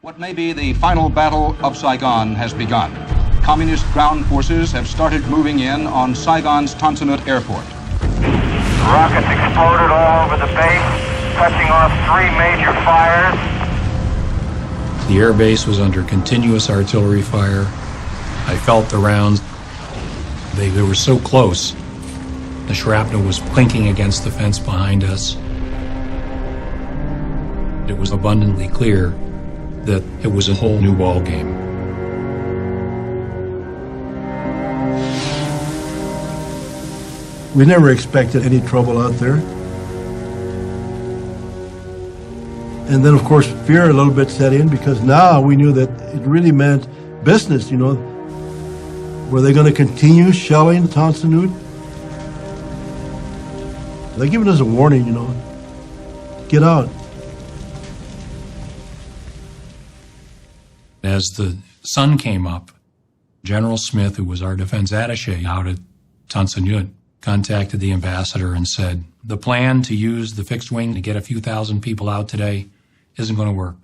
What may be the final battle of Saigon has begun. Communist ground forces have started moving in on Saigon's Tan Son Nhut Airport. Rockets exploded all over the base, touching off 3 major fires. The air base was under continuous artillery fire. I felt the rounds. They were so close. The shrapnel was clinking against the fence behind us. It was abundantly clear that it was a whole new ball game. We never expected any trouble out there. And then, of course, fear a little bit set in because now we knew that it really meant business, you know. Were they going to continue shelling Tan Son Nhut? They're giving us a warning, you know. Get out. As the sun came up, General Smith, who was our defense attaché out at Tan Son Nhut, contacted the ambassador and said, the plan to use the fixed wing to get a few thousand people out today isn't going to work.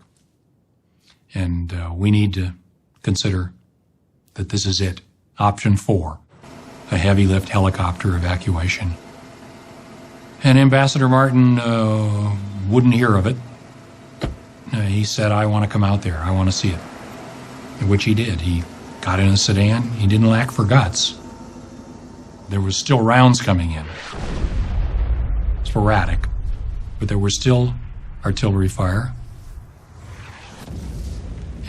And we need to consider that this is it. Option 4, a heavy lift helicopter evacuation. And Ambassador Martin wouldn't hear of it. He said, I want to come out there. I want to see it. Which he did. He got in a sedan. He didn't lack for guts. There was still rounds coming in. Sporadic. But there was still artillery fire.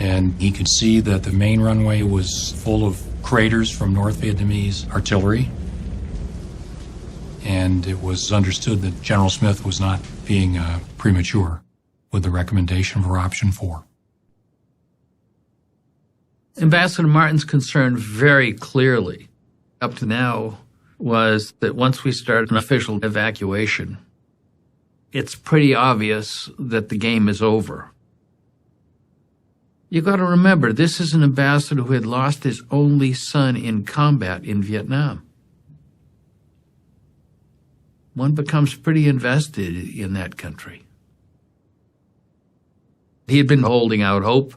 And he could see that the main runway was full of craters from North Vietnamese artillery. And it was understood that General Smith was not being premature with the recommendation for option 4. Ambassador Martin's concern very clearly, up to now, was that once we start an official evacuation, it's pretty obvious that the game is over. You got to remember, this is an ambassador who had lost his only son in combat in Vietnam. One becomes pretty invested in that country. He had been holding out hope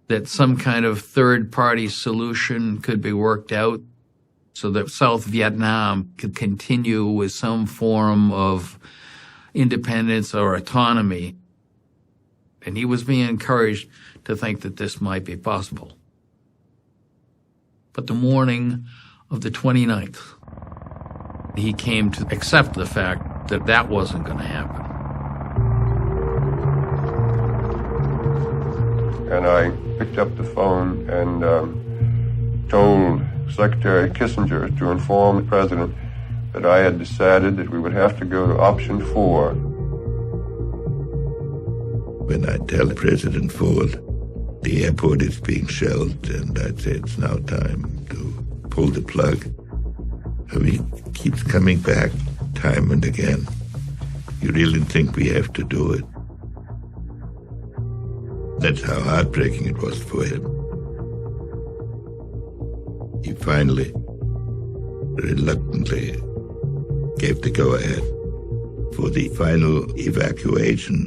that some kind of third-party solution could be worked out so that South Vietnam could continue with some form of independence or autonomy. And he was being encouraged to think that this might be possible. But the morning of the 29th, he came to accept the fact that that wasn't going to happen. And I picked up the phone and told Secretary Kissinger to inform the President that I had decided that we would have to go to option 4. When I tell President Ford the airport is being shelled and I'd say it's now time to pull the plug, he keeps coming back time and again. You really think we have to do it? That's how heartbreaking it was for him. He finally, reluctantly, gave the go-ahead for the final evacuation.